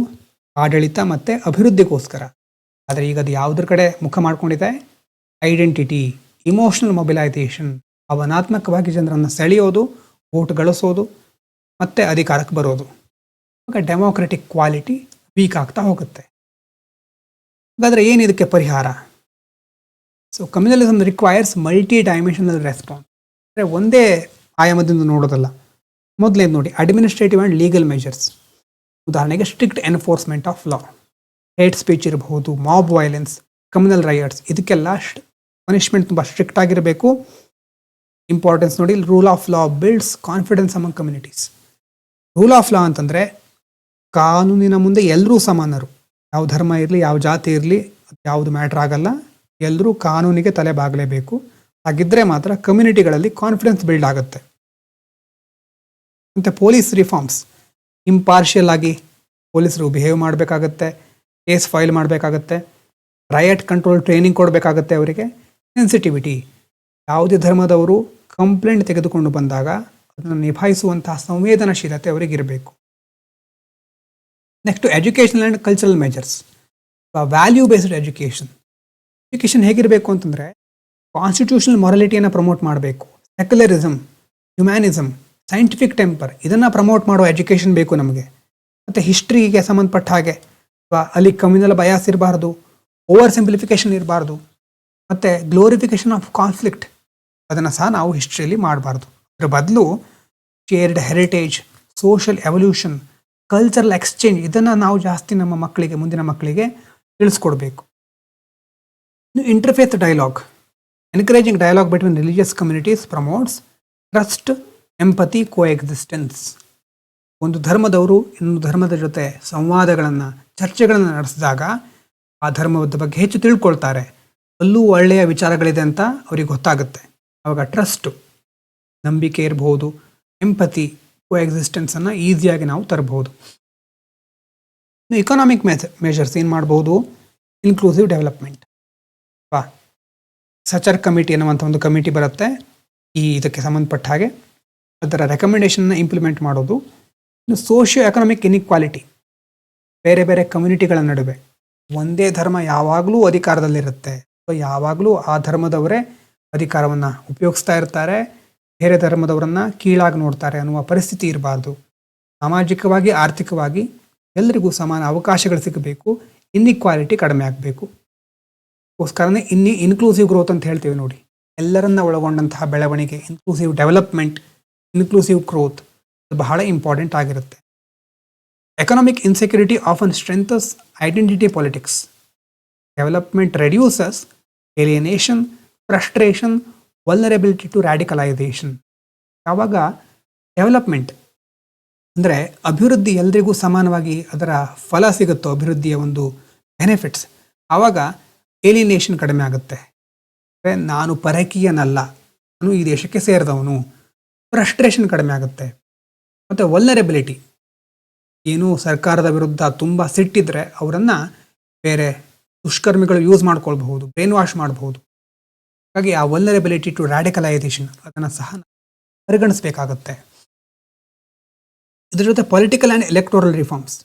ಆಡಳಿತ ಮತ್ತು ಅಭಿವೃದ್ಧಿಗೋಸ್ಕರ. ಆದರೆ ಈಗ ಅದು ಯಾವುದ್ರ ಕಡೆ ಮುಖ ಮಾಡ್ಕೊಂಡಿದೆ? ಐಡೆಂಟಿಟಿ, ಇಮೋಷನಲ್ ಮೊಬಿಲೈಸೇಷನ್, ಭಾವನಾತ್ಮಕವಾಗಿ ಜನರನ್ನು ಸೆಳೆಯೋದು, ವೋಟ್ ಗಳಿಸೋದು ಮತ್ತು ಅಧಿಕಾರಕ್ಕೆ ಬರೋದು. ಆಗ ಡೆಮೋಕ್ರೆಟಿಕ್ ಕ್ವಾಲಿಟಿ ವೀಕ್ ಆಗ್ತಾ ಹೋಗುತ್ತೆ. ಹಾಗಾದರೆ ಏನು ಇದಕ್ಕೆ ಪರಿಹಾರ? So communalism requires multi dimensional response. ಅಂದರೆ ಒಂದೇ ಆಯಾಮದಿಂದ ನೋಡೋದಲ್ಲ. ಮೊದಲೇನು ನೋಡಿ, ಅಡ್ಮಿನಿಸ್ಟ್ರೇಟಿವ್ ಆ್ಯಂಡ್ ಲೀಗಲ್ ಮೆಜರ್ಸ್. ಉದಾಹರಣೆಗೆ strict enforcement of law, hate speech ಇರಬಹುದು, ಮಾಬ್ ವೈಲೆನ್ಸ್, ಕಮ್ಯುನಲ್ ರೈಟ್ಸ್, ಇದಕ್ಕೆಲ್ಲ ಪನಿಷ್ಮೆಂಟ್ ತುಂಬ ಸ್ಟ್ರಿಕ್ಟ್ ಆಗಿರಬೇಕು. ಇಂಪಾರ್ಟೆನ್ಸ್ ನೋಡಿ, rule of law builds confidence among communities. Rule of law ಅಂತಂದರೆ ಕಾನೂನಿನ ಮುಂದೆ ಎಲ್ಲರೂ ಸಮಾನರು. ಯಾವ ಧರ್ಮ ಇರಲಿ, ಯಾವ ಜಾತಿ ಇರಲಿ, ಯಾವುದು ಮ್ಯಾಟ್ರ್ ಆಗಲ್ಲ, ಎಲ್ಲರೂ ಕಾನೂನಿಗೆ ತಲೆ ಬಾಗಲೇಬೇಕು. ಹಾಗಿದ್ದರೆ ಮಾತ್ರ ಕಮ್ಯುನಿಟಿಗಳಲ್ಲಿ ಕಾನ್ಫಿಡೆನ್ಸ್ ಬಿಲ್ಡ್ ಆಗುತ್ತೆ. ಮತ್ತು ಪೊಲೀಸ್ ರಿಫಾರ್ಮ್ಸ್, ಇಂಪಾರ್ಷಿಯಲ್ ಆಗಿ ಪೊಲೀಸರು ಬಿಹೇವ್ ಮಾಡಬೇಕಾಗತ್ತೆ, ಕೇಸ್ ಫೈಲ್ ಮಾಡಬೇಕಾಗತ್ತೆ, ರೈಟ್ ಕಂಟ್ರೋಲ್ ಟ್ರೈನಿಂಗ್ ಕೊಡಬೇಕಾಗತ್ತೆ ಅವರಿಗೆ. ಸೆನ್ಸಿಟಿವಿಟಿ, ಯಾವುದೇ ಧರ್ಮದವರು ಕಂಪ್ಲೇಂಟ್ ತೆಗೆದುಕೊಂಡು ಬಂದಾಗ ಅದನ್ನು ನಿಭಾಯಿಸುವಂತಹ ಸಂವೇದನಾಶೀಲತೆ ಅವರಿಗಿರಬೇಕು. Next educational and cultural measures, value based education. Education ಹೇಗಿರಬೇಕು ಅಂತಂದರೆ ಕಾನ್ಸ್ಟಿಟ್ಯೂಷನಲ್ ಮೊರಾಲಿಟಿಯನ್ನು ಪ್ರಮೋಟ್ ಮಾಡಬೇಕು. ಸೆಕ್ಯುಲರಿಸಮ್, ಹ್ಯುಮ್ಯಾನಿಸಮ್, ಸೈಂಟಿಫಿಕ್ ಟೆಂಪರ್, ಇದನ್ನು ಪ್ರಮೋಟ್ ಮಾಡೋ ಎಜುಕೇಷನ್ ಬೇಕು ನಮಗೆ. ಮತ್ತು ಹಿಸ್ಟ್ರಿಗೆ ಸಂಬಂಧಪಟ್ಟ ಹಾಗೆ ಅಲ್ಲಿ ಕಮ್ಯುನಲ್ ಬಯಾಸ್ ಇರಬಾರ್ದು, ಓವರ್ ಸಿಂಪ್ಲಿಫಿಕೇಷನ್ ಇರಬಾರ್ದು, ಮತ್ತು ಗ್ಲೋರಿಫಿಕೇಷನ್ ಆಫ್ ಕಾನ್ಫ್ಲಿಕ್ಟ್ ಅದನ್ನು ಸಹ ನಾವು ಹಿಸ್ಟ್ರಿಯಲ್ಲಿ ಮಾಡಬಾರ್ದು. ಅದರ ಬದಲು shared heritage, social evolution, cultural exchange, ಇದನ್ನು ನಾವು ಜಾಸ್ತಿ ನಮ್ಮ ಮಕ್ಕಳಿಗೆ, ಮುಂದಿನ ಮಕ್ಕಳಿಗೆ ತಿಳಿಸ್ಕೊಡ್ಬೇಕು. Interfaith dialogue, encouraging dialogue between religious communities promotes trust, empathy, coexistence. ಒಂದು ಧರ್ಮದವರು ಇನ್ನೊಂದು ಧರ್ಮದ ಜೊತೆ ಸಂವಾದಗಳನ್ನು, ಚರ್ಚೆಗಳನ್ನು ನಡೆಸಿದಾಗ ಆ ಧರ್ಮದ ಬಗ್ಗೆ ಹೆಚ್ಚು ತಿಳ್ಕೊಳ್ತಾರೆ. ಅಲ್ಲೂ ಒಳ್ಳೆಯ ವಿಚಾರಗಳಿದೆ ಅಂತ ಅವ್ರಿಗೆ ಗೊತ್ತಾಗುತ್ತೆ. ಆವಾಗ ಟ್ರಸ್ಟು, ನಂಬಿಕೆ ಇರಬಹುದು, ಎಂಪತಿ, ಕೋ ಎಕ್ಸಿಸ್ಟೆನ್ಸನ್ನು ಈಸಿಯಾಗಿ ನಾವು ತರಬಹುದು. ಇಕನಾಮಿಕ್ ಮೆಜರ್ಸ್ ಏನು ಮಾಡ್ಬೋದು? Inclusive development. ಸಚರ್ ಕಮಿಟಿ ಅನ್ನುವಂಥ ಒಂದು ಕಮಿಟಿ ಬರುತ್ತೆ ಇದಕ್ಕೆ ಸಂಬಂಧಪಟ್ಟ ಹಾಗೆ. ಅದರ ರೆಕಮೆಂಡೇಷನ್ನ ಇಂಪ್ಲಿಮೆಂಟ್ ಮಾಡೋದು. ಇನ್ನು ಸೋಷಿಯೋ ಎಕನಾಮಿಕ್ ಇನ್ಇಕ್ವಾಲಿಟಿ, ಬೇರೆ ಬೇರೆ ಕಮ್ಯುನಿಟಿಗಳ ನಡುವೆ ಒಂದೇ ಧರ್ಮ ಯಾವಾಗಲೂ ಅಧಿಕಾರದಲ್ಲಿರುತ್ತೆ, ಯಾವಾಗಲೂ ಆ ಧರ್ಮದವರೇ ಅಧಿಕಾರವನ್ನು ಉಪಯೋಗಿಸ್ತಾ ಇರ್ತಾರೆ, ಬೇರೆ ಧರ್ಮದವರನ್ನು ಕೀಳಾಗಿ ನೋಡ್ತಾರೆ ಅನ್ನುವ ಪರಿಸ್ಥಿತಿ ಇರಬಾರ್ದು. ಸಾಮಾಜಿಕವಾಗಿ, ಆರ್ಥಿಕವಾಗಿ ಎಲ್ಲರಿಗೂ ಸಮಾನ ಅವಕಾಶಗಳು ಸಿಗಬೇಕು, ಇನ್ಇಕ್ವಾಲಿಟಿ ಕಡಿಮೆ ಆಗಬೇಕು. ಅದಕ್ಕೋಸ್ಕರನೇ ಇನ್ಕ್ಲೂಸಿವ್ ಗ್ರೋತ್ ಅಂತ ಹೇಳ್ತೀವಿ ನೋಡಿ, ಎಲ್ಲರನ್ನ ಒಳಗೊಂಡಂತಹ ಬೆಳವಣಿಗೆ, ಇನ್ಕ್ಲೂಸಿವ್ ಡೆವಲಪ್ಮೆಂಟ್, ಇನ್ಕ್ಲೂಸಿವ್ ಗ್ರೋತ್ ಬಹಳ ಇಂಪಾರ್ಟೆಂಟ್ ಆಗಿರುತ್ತೆ. Economic insecurity often strengthens identity politics. Development reduces alienation, frustration, vulnerability to radicalisation. ಯಾವಾಗ ಡೆವಲಪ್ಮೆಂಟ್ ಅಂದರೆ ಅಭಿವೃದ್ಧಿ ಎಲ್ರಿಗೂ ಸಮಾನವಾಗಿ ಅದರ ಫಲ ಸಿಗುತ್ತೋ, ಅಭಿವೃದ್ಧಿಯ ಒಂದು ಬೆನಿಫಿಟ್ಸ್, ಆವಾಗ ಏಲಿಯನೇಷನ್ ಕಡಿಮೆ ಆಗುತ್ತೆ. ಅಂದರೆ ನಾನು ಪರಕೀಯನಲ್ಲ, ನಾನು ಈ ದೇಶಕ್ಕೆ ಸೇರಿದವನು, ಫ್ರಸ್ಟ್ರೇಷನ್ ಕಡಿಮೆ ಆಗುತ್ತೆ. ಮತ್ತು ವಲ್ನರಬಿಲಿಟಿ, ಏನು ಸರ್ಕಾರದ ವಿರುದ್ಧ ತುಂಬ ಸಿಟ್ಟಿದ್ರೆ ಅವರನ್ನು ಬೇರೆ ದುಷ್ಕರ್ಮಿಗಳು ಯೂಸ್ ಮಾಡ್ಕೊಳ್ಬಹುದು, ಬ್ರೈನ್ ವಾಶ್ ಮಾಡಬಹುದು. ಹಾಗಾಗಿ ಆ ವಲ್ನರಬಿಲಿಟಿ ಟು ರ್ಯಾಡಿಕಲೈಸೇಷನ್ ಅದನ್ನು ಸಹ ಪರಿಗಣಿಸಬೇಕಾಗುತ್ತೆ. ಇದರ ಜೊತೆ political and electoral reforms,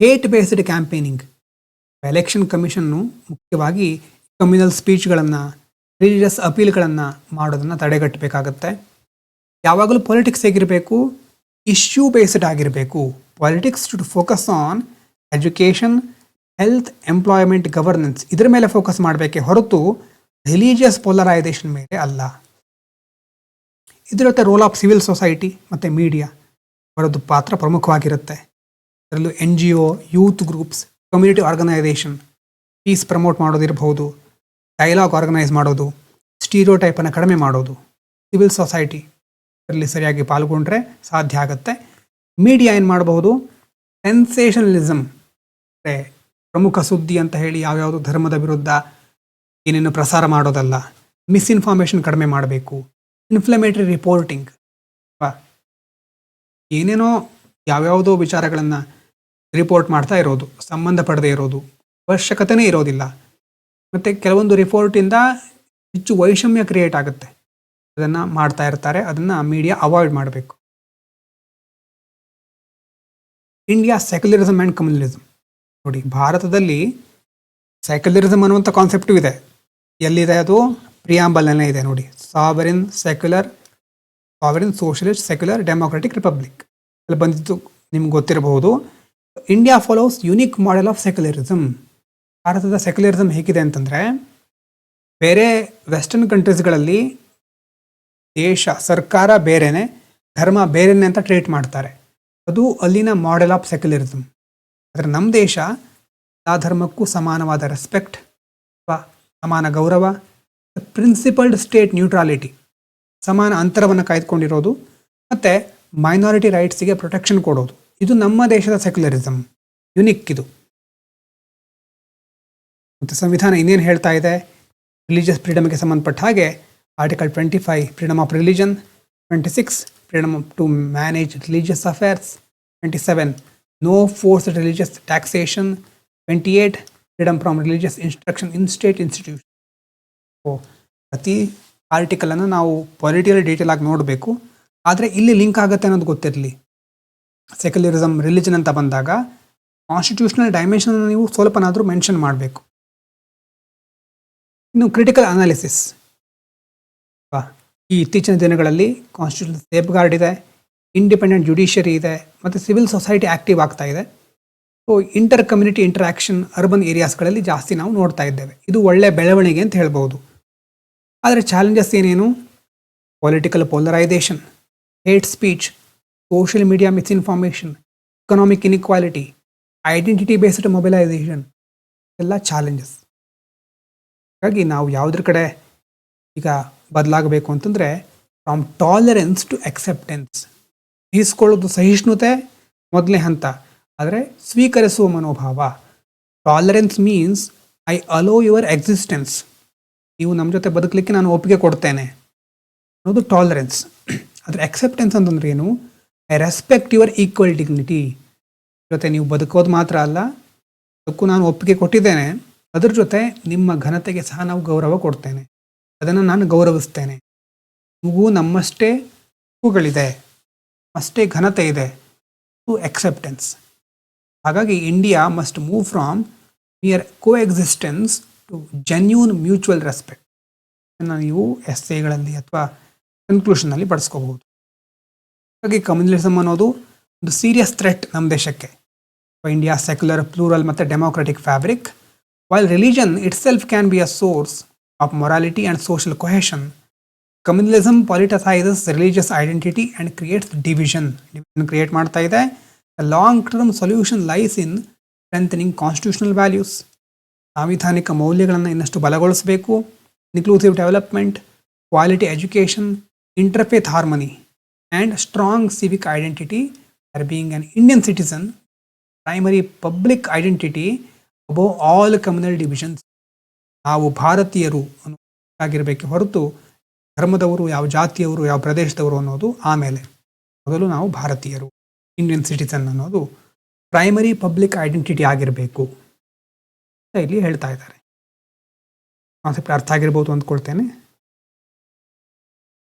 hate based campaigning. Election commission ಮುಖ್ಯವಾಗಿ ಕಮ್ಯುನಲ್ ಸ್ಪೀಚ್ಗಳನ್ನು, ರಿಲಿಜಿಯಸ್ ಅಪೀಲ್ಗಳನ್ನು ಮಾಡೋದನ್ನು ತಡೆಗಟ್ಟಬೇಕಾಗತ್ತೆ. ಯಾವಾಗಲೂ ಪೊಲಿಟಿಕ್ಸ್ ಹೇಗಿರಬೇಕು? ಇಶ್ಯೂ ಬೇಸ್ಡ್ ಆಗಿರಬೇಕು. Politics should focus on education, health, employment, governance ಇದರ ಮೇಲೆ ಫೋಕಸ್ ಮಾಡಬೇಕೆ ಹೊರತು ರಿಲಿಜಿಯಸ್ ಪೋಲರೈಸೇಷನ್ ಮೇಲೆ ಅಲ್ಲ. ಇದರ ಜೊತೆ ರೋಲ್ ಆಫ್ ಸಿವಿಲ್ ಸೊಸೈಟಿ ಮತ್ತು ಮೀಡಿಯಾ ಅವರದ್ದು ಪಾತ್ರ ಪ್ರಮುಖವಾಗಿರುತ್ತೆ. ಅದರಲ್ಲೂ NGO, youth groups, community organisation, peace promote ಮಾಡೋದಿರಬಹುದು, ಡೈಲಾಗ್ ಆರ್ಗನೈಸ್ ಮಾಡೋದು, ಸ್ಟೀರಿಯೋಟೈಪನ್ನು ಕಡಿಮೆ ಮಾಡೋದು, ಸಿವಿಲ್ ಸೊಸೈಟಿ ಅದರಲ್ಲಿ ಸರಿಯಾಗಿ ಪಾಲ್ಗೊಂಡ್ರೆ ಸಾಧ್ಯ ಆಗುತ್ತೆ. ಮೀಡಿಯಾ ಏನು ಮಾಡಬಹುದು? ಸೆನ್ಸೇಷನಲಿಸಮ್, ಪ್ರಮುಖ ಸುದ್ದಿ ಅಂತ ಹೇಳಿ ಯಾವ್ಯಾವುದು ಧರ್ಮದ ವಿರುದ್ಧ ಏನೇನು ಪ್ರಸಾರ ಮಾಡೋದಲ್ಲ, ಮಿಸ್ಇನ್ಫಾರ್ಮೇಷನ್ ಕಡಿಮೆ ಮಾಡಬೇಕು. ಇನ್ಫ್ಲಮೇಟರಿ ರಿಪೋರ್ಟಿಂಗ್, ಏನೇನೋ ಯಾವ್ಯಾವುದೋ ವಿಚಾರಗಳನ್ನು ರಿಪೋರ್ಟ್ ಮಾಡ್ತಾ ಇರೋದು, ಸಂಬಂಧ ಪಡದೇ ಇರೋದು, ಅವಶ್ಯಕತೆನೇ ಇರೋದಿಲ್ಲ. ಮತ್ತು ಕೆಲವೊಂದು ರಿಪೋರ್ಟಿಂದ ಹೆಚ್ಚು ವೈಷಮ್ಯ ಕ್ರಿಯೇಟ್ ಆಗುತ್ತೆ, ಅದನ್ನು ಮಾಡ್ತಾ ಇರ್ತಾರೆ. ಅದನ್ನು ಮೀಡಿಯಾ ಅವಾಯ್ಡ್ ಮಾಡಬೇಕು. India secularism and communalism. ನೋಡಿ, ಭಾರತದಲ್ಲಿ ಸೆಕ್ಯುಲರಿಸಮ್ ಅನ್ನುವಂಥ ಕಾನ್ಸೆಪ್ಟು ಇದೆ. ಎಲ್ಲಿದೆ ಅದು? ಪ್ರಿಯಾಂಬಲ್ನೇ ಇದೆ ನೋಡಿ. Sovereign socialist secular democratic republic ಅಲ್ಲಿ ಬಂದಿದ್ದು ನಿಮ್ಗೆ ಗೊತ್ತಿರಬಹುದು. India follows unique model of secularism. ಭಾರತದ ಸೆಕ್ಯುಲರಿಸಮ್ ಹೇಗಿದೆ ಅಂತಂದರೆ, ಬೇರೆ ವೆಸ್ಟರ್ನ್ ಕಂಟ್ರೀಸ್ಗಳಲ್ಲಿ ದೇಶ ಸರ್ಕಾರ ಬೇರೆನೆ, ಧರ್ಮ ಬೇರೆನೆ ಅಂತ ಟ್ರೀಟ್ ಮಾಡ್ತಾರೆ. ಅದು ಅಲ್ಲಿನ ಮಾಡೆಲ್ ಆಫ್ ಸೆಕ್ಯುಲರಿಸಮ್. ಆದರೆ ನಮ್ಮ ದೇಶ ಆ ಧರ್ಮಕ್ಕೂ ಸಮಾನವಾದ ರೆಸ್ಪೆಕ್ಟ್ ಅಥವಾ ಸಮಾನ ಗೌರವ, ಪ್ರಿನ್ಸಿಪಲ್ಡ್ ಸ್ಟೇಟ್ ನ್ಯೂಟ್ರಾಲಿಟಿ, ಸಮಾನ ಅಂತರವನ್ನು ಕಾಯ್ದುಕೊಂಡಿರೋದು, ಮತ್ತು ಮೈನಾರಿಟಿ ರೈಟ್ಸಿಗೆ ಪ್ರೊಟೆಕ್ಷನ್ ಕೊಡೋದು, ಇದು ನಮ್ಮ ದೇಶದ ಸೆಕ್ಯುಲರಿಸಮ್. ಯುನಿಕ್ ಇದು. ಮತ್ತು ಸಂವಿಧಾನ ಇನ್ನೇನು ಹೇಳ್ತಾ ಇದೆ? ರಿಲಿಜಿಯಸ್ ಫ್ರೀಡಮ್ಗೆ ಸಂಬಂಧಪಟ್ಟ ಹಾಗೆ article 25 freedom of religion, 26 freedom to manage religious affairs, 27 no forced religious taxation, 28 freedom from religious instruction in state institution. ಪ್ರತಿ ಆರ್ಟಿಕಲನ್ನು ನಾವು ಪೊಲಿಟಿಕಲ್ ಡೀಟೇಲ್ ಆಗಿ ನೋಡಬೇಕು. ಆದರೆ ಇಲ್ಲಿ ಲಿಂಕ್ ಆಗುತ್ತೆ ಅನ್ನೋದು ಗೊತ್ತಿರಲಿ. ಸೆಕ್ಯುಲರಿಸಮ್, ರಿಲಿಜನ್ ಅಂತ ಬಂದಾಗ ಕಾನ್ಸ್ಟಿಟ್ಯೂಷನಲ್ ಡೈಮೆನ್ಷನ್ ನೀವು ಸ್ವಲ್ಪನಾದರೂ ಮೆನ್ಷನ್ ಮಾಡಬೇಕು. ಇನ್ನು ಕ್ರಿಟಿಕಲ್ ಅನಾಲಿಸಿಸ್. ಈ ಇತ್ತೀಚಿನ ದಿನಗಳಲ್ಲಿ ಕಾನ್ಸ್ಟಿಟ್ಯೂಷನಲ್ ಸೇಫ್ ಗಾರ್ಡ್ ಇದೆ, ಇಂಡಿಪೆಂಡೆಂಟ್ ಜುಡಿಷಿಯರಿ ಇದೆ, ಮತ್ತು ಸಿವಿಲ್ ಸೊಸೈಟಿ ಆ್ಯಕ್ಟಿವ್ ಆಗ್ತಾ ಇದೆ. So inter community interaction urban ಏರಿಯಾಸ್ಗಳಲ್ಲಿ ಜಾಸ್ತಿ ನಾವು ನೋಡ್ತಾ ಇದ್ದೇವೆ. ಇದು ಒಳ್ಳೆಯ ಬೆಳವಣಿಗೆ ಅಂತ ಹೇಳ್ಬೋದು. ಆದರೆ ಚಾಲೆಂಜಸ್ ಏನೇನು? Political polarisation, hate speech, social media misinformation, economic inequality, identity based mobilisation ಎಲ್ಲ ಚಾಲೆಂಜಸ್. ಹಾಗಾಗಿ ನಾವು ಯಾವುದ್ರ ಕಡೆ ಈಗ ಬದಲಾಗಬೇಕು ಅಂತಂದರೆ, ಫ್ರಮ್ ಟಾಲರೆನ್ಸ್ ಟು ಅಕ್ಸೆಪ್ಟೆನ್ಸ್. ಸಹಿಸ್ಕೊಳ್ಳೋದು ಸಹಿಷ್ಣುತೆ ಮೊದಲನೇ ಹಂತ, ಆದರೆ ಸ್ವೀಕರಿಸುವ ಮನೋಭಾವ. Tolerance means I hello your existence. ನೀವು ನಮ್ಮ ಜೊತೆ ಬದುಕಲಿಕ್ಕೆ ನಾನು ಒಪ್ಪಿಗೆ ಕೊಡ್ತೇನೆ ಅನ್ನೋದು ಟಾಲರೆನ್ಸ್. ಆದರೆ ಅಕ್ಸೆಪ್ಟೆನ್ಸ್ ಅಂತಂದ್ರೆ ಏನು? I respect your equal dignity. ಜೊತೆ ನೀವು ಬದುಕೋದು ಮಾತ್ರ ಅಲ್ಲ, ಅದಕ್ಕೂ ನಾನು ಒಪ್ಪಿಗೆ ಕೊಟ್ಟಿದ್ದೇನೆ. ಅದ್ರ ಜೊತೆ ನಿಮ್ಮ ಘನತೆಗೆ ಸಹ ನಾವು ಗೌರವ ಕೊಡ್ತೇನೆ, ಅದನ್ನು ನಾನು ಗೌರವಿಸ್ತೇನೆ. ನಿಮಗೂ ನಮ್ಮಷ್ಟೇ ಹಕ್ಕುಗಳಿದೆ, ಅಷ್ಟೇ ಘನತೆ ಇದೆ, ಟು ಅಕ್ಸೆಪ್ಟೆನ್ಸ್. ಹಾಗಾಗಿ India must move from mere coexistence to genuine mutual respect. ಇದನ್ನು ನೀವು ಎಸ್ಸೆಗಳಲ್ಲಿ ಅಥವಾ ಕನ್ಕ್ಲೂಷನಲ್ಲಿ ಬಳಸ್ಕೋಬಹುದು. ಹಾಗಾಗಿ ಕಮ್ಯುನಲಿಸಮ್ ಅನ್ನೋದು ಒಂದು ಸೀರಿಯಸ್ ಥ್ರೆಟ್ ನಮ್ಮ ದೇಶಕ್ಕೆ. ಇಂಡಿಯಾ ಸೆಕ್ಯುಲರ್, ಪ್ಲೂರಲ್ ಮತ್ತು democratic fabric. While religion itself can be a source of morality and social cohesion, communalism politicises religious identity and creates division create ಮಾಡ್ತಾ ಇದೆ. Long term solution lies in strengthening constitutional values. ಸಾಂವಿಧಾನಿಕ ಮೌಲ್ಯಗಳನ್ನು ಇನ್ನಷ್ಟು ಬಲಗೊಳಿಸಬೇಕು. Inclusive development, quality education, interfaith harmony and strong civic identity are being an Indian citizen primary public identity above all communal divisions. ನಾವು ಭಾರತೀಯರು ಆಗಿರಬೇಕೆ ಹೊರತು ಧರ್ಮದವರು, ಯಾವ ಜಾತಿಯವರು, ಯಾವ ಪ್ರದೇಶದವರು ಅನ್ನೋದು ಆಮೇಲೆ. ಮೊದಲು ನಾವು ಭಾರತೀಯರು, ಇಂಡಿಯನ್ ಸಿಟಿಸನ್ ಅನ್ನೋದು ಪ್ರೈಮರಿ ಪಬ್ಲಿಕ್ ಐಡೆಂಟಿಟಿ ಆಗಿರಬೇಕು ಅಂತ ಇಲ್ಲಿ ಹೇಳ್ತಾ ಇದ್ದಾರೆ. ಕಾನ್ಸೆಪ್ಟ್ ಅರ್ಥ ಆಗಿರ್ಬೋದು ಅಂದ್ಕೊಳ್ತೇನೆ.